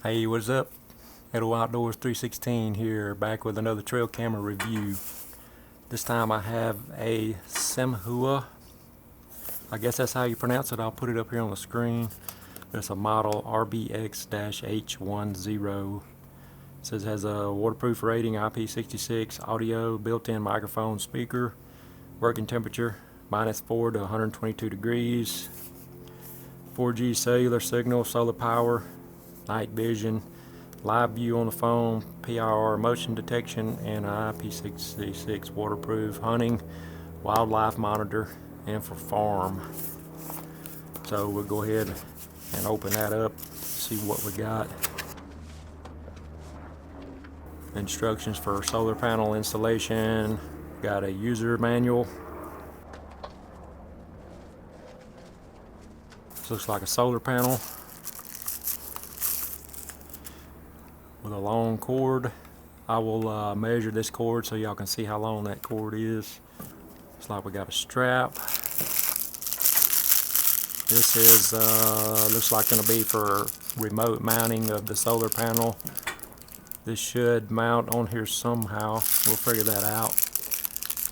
Hey, what's up? Edo Outdoors 316 here, back with another trail camera review. This time I have a Sehmua, I guess that's how you pronounce it. I'll put it up here on the screen. It's a model RBX-H10. It says it has a waterproof rating, IP66, audio, built-in microphone, speaker, working temperature -4 to 122 degrees, 4G cellular signal, solar power, night vision, live view on the phone, PIR motion detection, and IP66 waterproof, hunting, wildlife monitor, and for farm. So we'll go ahead and open that up, see what we got. Instructions for solar panel installation, got a user manual. This looks like a solar panel with a long cord. I will measure this cord so y'all can see how long that cord is. Looks like we got a strap. This is looks like going to be for remote mounting of the solar panel. This should mount on here somehow. We'll figure that out.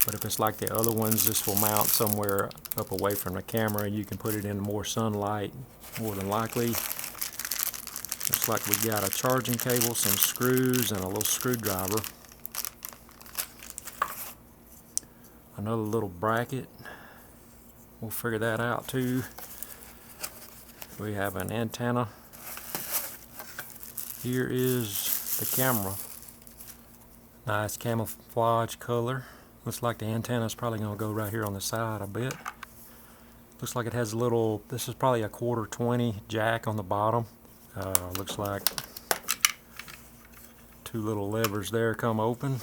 But if it's like the other ones, this will mount somewhere up away from the camera, and you can put it in more sunlight, more than likely. Looks like we got a charging cable, some screws, and a little screwdriver. Another little bracket. We'll figure that out too. We have an antenna. Here is the camera. Nice camouflage color. Looks like the antenna is probably going to go right here on the side, I bet. Looks like it has a little, this is probably a 1/4-20 jack on the bottom. Looks like two little levers there come open.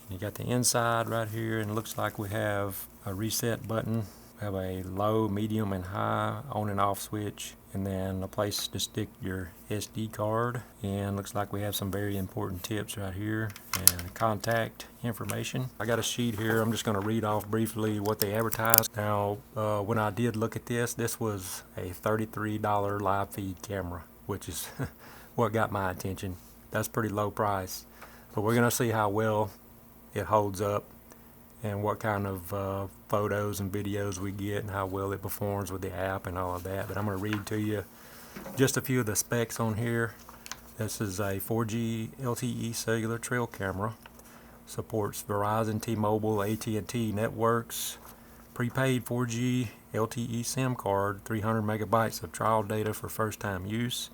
You got the inside right here, and it looks like we have a reset button. We have a low, medium, and high on and off switch, and then a place to stick your SD card. And looks like we have some very important tips right here and contact information. I got a sheet here. I'm just going to read off briefly what they advertised. Now, when I did look at this was a $33 live feed camera, which is what got my attention. That's pretty low price, but we're going to see how well it holds up and what kind of photos and videos we get and how well it performs with the app and all of that. But I'm going to read to you just a few of the specs on here. This is a 4G LTE cellular trail camera. Supports Verizon, T-Mobile, AT&T networks. Prepaid 4G LTE SIM card, 300 megabytes of trial data for first-time use.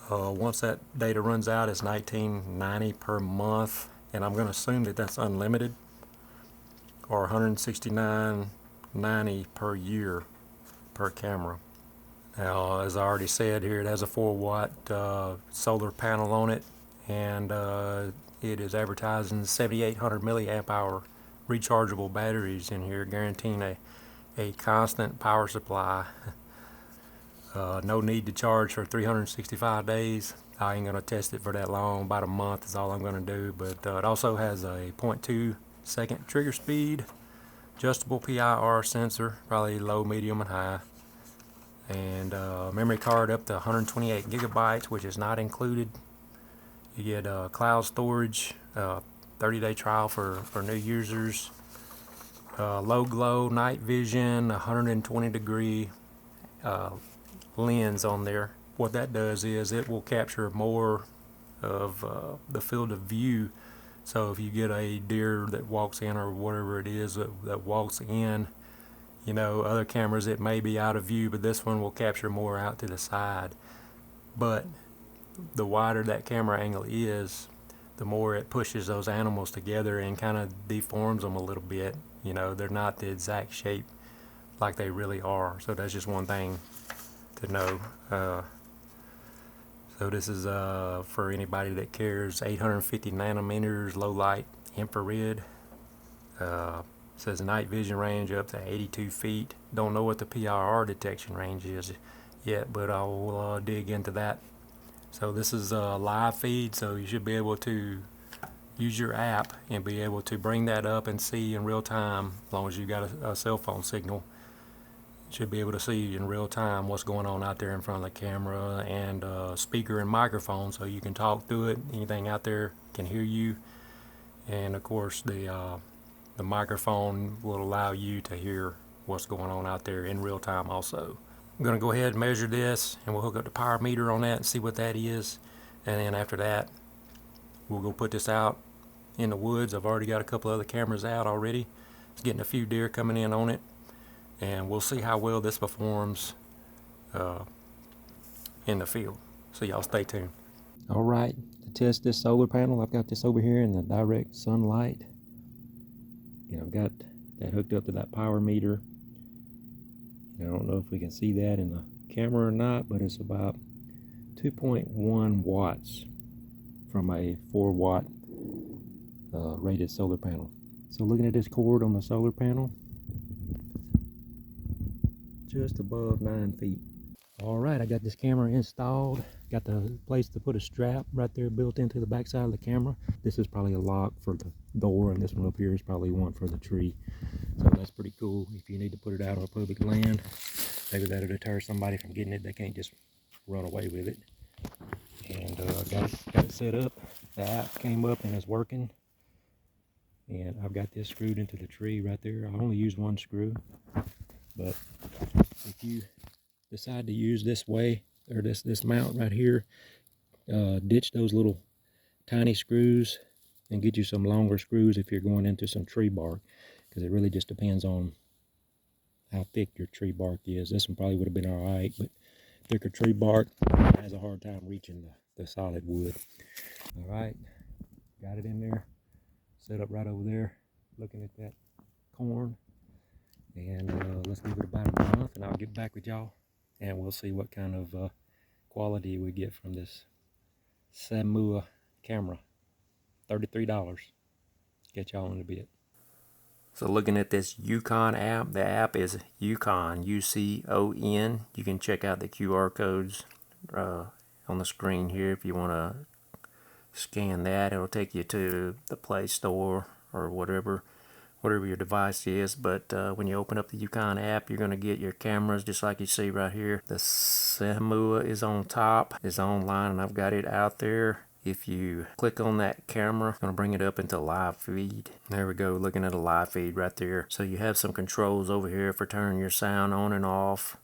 Once that data runs out, it's $19.90 per month, and I'm going to assume that that's unlimited, or $169.90 per year per camera. Now, as I already said here, it has a 4-watt solar panel on it, and it is advertising 7,800 milliamp hour rechargeable batteries in here, guaranteeing a constant power supply. No need to charge for 365 days. I ain't going to test it for that long. About a month is all I'm going to do. But it also has a 0.2 second trigger speed, adjustable PIR sensor, probably low, medium, and high, and memory card up to 128 gigabytes, which is not included. You get cloud storage, 30-day trial for new users, low glow, night vision, 120 degree lens on there. What that does is it will capture more of the field of view. So if you get a deer that walks in, or whatever it is that walks in, you know, other cameras it may be out of view, but this one will capture more out to the side. But the wider that camera angle is, the more it pushes those animals together and kind of deforms them a little bit. You know, they're not the exact shape like they really are. So that's just one thing to know. So this is for anybody that cares. 850 nanometers, low light infrared. Says night vision range up to 82 feet. Don't know what the PIR detection range is yet, but I will dig into that. So this is a live feed, so you should be able to use your app and be able to bring that up and see in real time, as long as you got a cell phone signal. Should be able to see in real time what's going on out there in front of the camera, and speaker and microphone, so you can talk through it. Anything out there can hear you, and of course the microphone will allow you to hear what's going on out there in real time also. I'm going to go ahead and measure this, and we'll hook up the power meter on that and see what that is, and then after that we'll go put this out in the woods. I've already got a couple other cameras out already. It's getting a few deer coming in on it, and we'll see how well this performs in the field. So y'all stay tuned. All right, to test this solar panel, I've got this over here in the direct sunlight. I've got that hooked up to that power meter. I don't know if we can see that in the camera or not, but it's about 2.1 watts from a 4-watt rated solar panel. So looking at this cord on the solar panel, just above 9 feet. All right, I got this camera installed. Got the place to put a strap right there built into the back side of the camera. This is probably a lock for the door, and this one up here is probably one for the tree. So that's pretty cool. If you need to put it out on public land, maybe that'll deter somebody from getting it. They can't just run away with it. And got it set up. The app came up and is working. And I've got this screwed into the tree right there. I only use one screw, but if you decide to use this way, or this mount right here, ditch those little tiny screws and get you some longer screws if you're going into some tree bark, because it really just depends on how thick your tree bark is. This one probably would have been all right, but thicker tree bark has a hard time reaching the solid wood. All right, got it in there, set up right over there, looking at that corn. And let's give it about a month, and I'll get back with y'all, and we'll see what kind of quality we get from this Sehmua camera. $33. Get y'all in a bit. So looking at this UCON app, the app is UCON, UCON. You can check out the QR codes on the screen here if you want to scan that. It'll take you to the Play Store or whatever your device is. But when you open up the UCON app, you're going to get your cameras just like you see right here. The Sehmua is on top, is online, and I've got it out there. If you click on that camera, it's going to bring it up into live feed. There we go, looking at a live feed right there. So you have some controls over here for turning your sound on and off.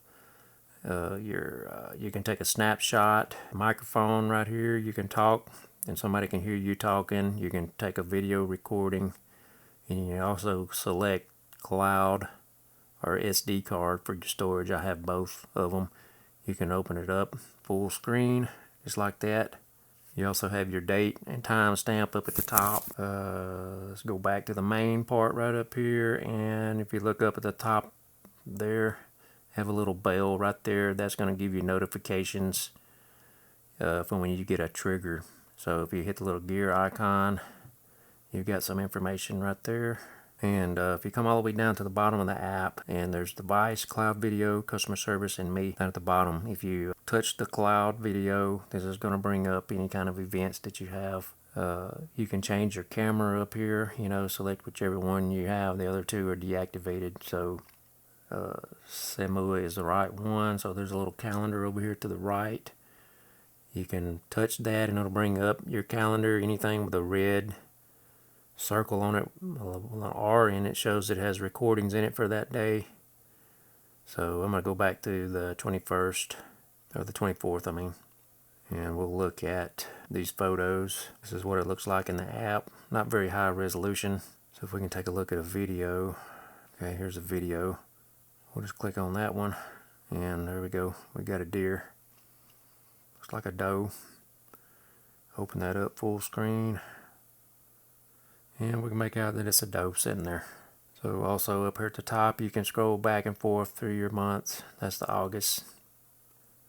You can take a snapshot. Microphone right here, you can talk and somebody can hear you talking. You can take a video recording, and you also select cloud or SD card for your storage. I have both of them. You can open it up full screen just like that. You also have your date and time stamp up at the top. Let's go back to the main part right up here, and if you look up at the top there, have a little bell right there. That's going to give you notifications from when you get a trigger. So if you hit the little gear icon, you've got some information right there. And if you come all the way down to the bottom of the app, and there's device, cloud video, customer service, and me down at the bottom. If you touch the cloud video, this is going to bring up any kind of events that you have. You can change your camera up here, select whichever one you have. The other two are deactivated, so Sehmua is the right one. So there's a little calendar over here to the right. You can touch that and it'll bring up your calendar. Anything with a red circle on it, an R in it, shows it has recordings in it for that day. So I'm going to go back to the 21st, or the 24th, I mean, and we'll look at these photos. This is what it looks like in the app. Not very high resolution. So if we can take a look at a video. Okay, here's a video. We'll just click on that one, and there we go. We got a deer. Looks like a doe. Open that up full screen, and we can make out that it's a doe sitting there. So also up here at the top, you can scroll back and forth through your months. That's the August.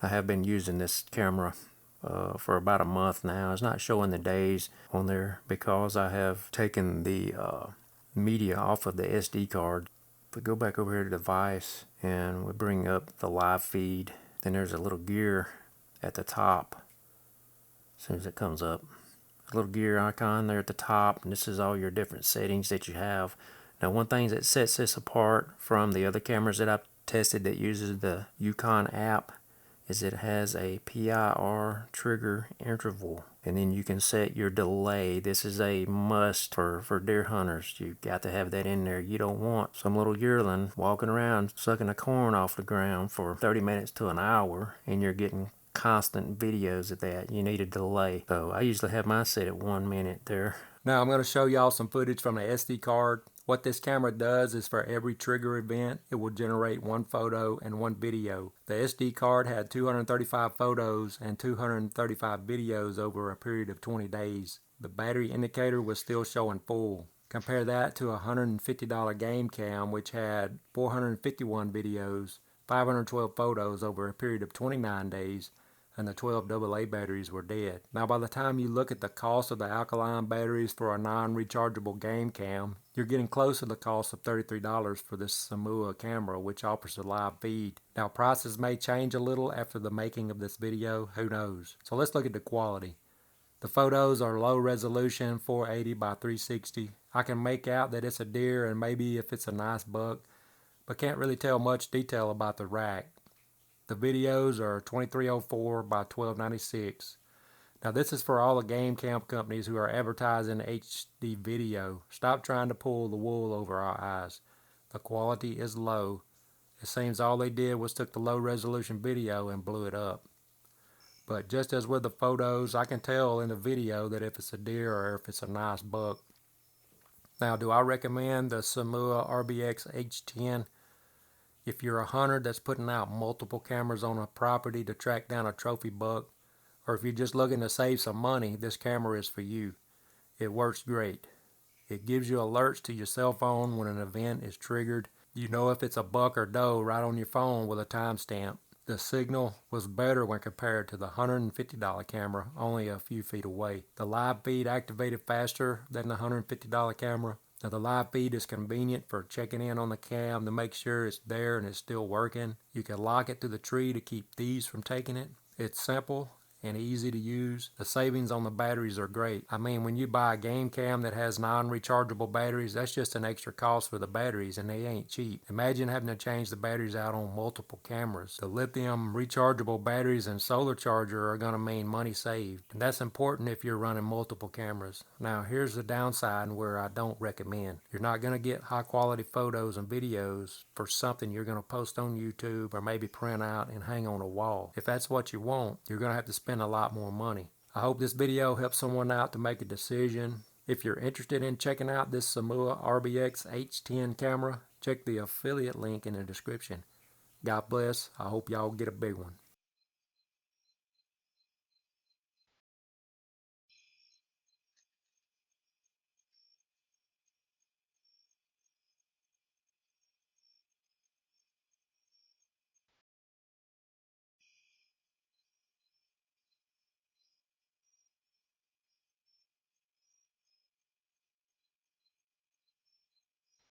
I have been using this camera for about a month now. It's not showing the days on there because I have taken the media off of the SD card. If we go back over here to device and we bring up the live feed, then there's a little gear at the top. As soon as it comes up, a little gear icon there at the top, and this is all your different settings that you have. Now, one thing that sets this apart from the other cameras that I've tested that uses the UCON app is it has a PIR trigger interval, and then you can set your delay. This is a must for deer hunters. You got to have that in there. You don't want some little yearling walking around sucking the corn off the ground for 30 minutes to an hour and you're getting constant videos of that. You need a delay. So I usually have mine set at 1 minute there. Now I'm going to show y'all some footage from the SD card. What this camera does is for every trigger event, it will generate one photo and one video. The SD card had 235 photos and 235 videos over a period of 20 days. The battery indicator was still showing full. Compare that to a $150 game cam, which had 451 videos, 512 photos over a period of 29 days, and the 12 AA batteries were dead. Now by the time you look at the cost of the alkaline batteries for a non-rechargeable game cam, you're getting close to the cost of $33 for this Sehmua camera, which offers a live feed. Now prices may change a little after the making of this video, who knows. So let's look at the quality. The photos are low resolution, 480 by 360. I can make out that it's a deer and maybe if it's a nice buck, but can't really tell much detail about the rack. The videos are 2304 by 1296. Now this is for all the game cam companies who are advertising HD video. Stop trying to pull the wool over our eyes. The quality is low. It seems all they did was took the low resolution video and blew it up. But just as with the photos, I can tell in the video that if it's a deer or if it's a nice buck. Now do I recommend the Sehmua RBX-H10? If you're a hunter that's putting out multiple cameras on a property to track down a trophy buck, or if you're just looking to save some money, this camera is for you. It works great. It gives you alerts to your cell phone when an event is triggered. You know if it's a buck or doe right on your phone with a timestamp. The signal was better when compared to the $150 camera, only a few feet away. The live feed activated faster than the $150 camera. Now the live feed is convenient for checking in on the cam to make sure it's there and it's still working. You can lock it to the tree to keep thieves from taking it. It's simple and easy to use. The savings on the batteries are great. I mean, when you buy a game cam that has non-rechargeable batteries, that's just an extra cost for the batteries and they ain't cheap. Imagine having to change the batteries out on multiple cameras. The lithium rechargeable batteries and solar charger are gonna mean money saved. And that's important if you're running multiple cameras. Now here's the downside where I don't recommend. You're not gonna get high quality photos and videos for something you're gonna post on YouTube or maybe print out and hang on a wall. If that's what you want, you're gonna have to spend a lot more money. I hope this video helps someone out to make a decision. If you're interested in checking out this Sehmua RBX-H10 camera, check the affiliate link in the description. God bless. I hope y'all get a big one.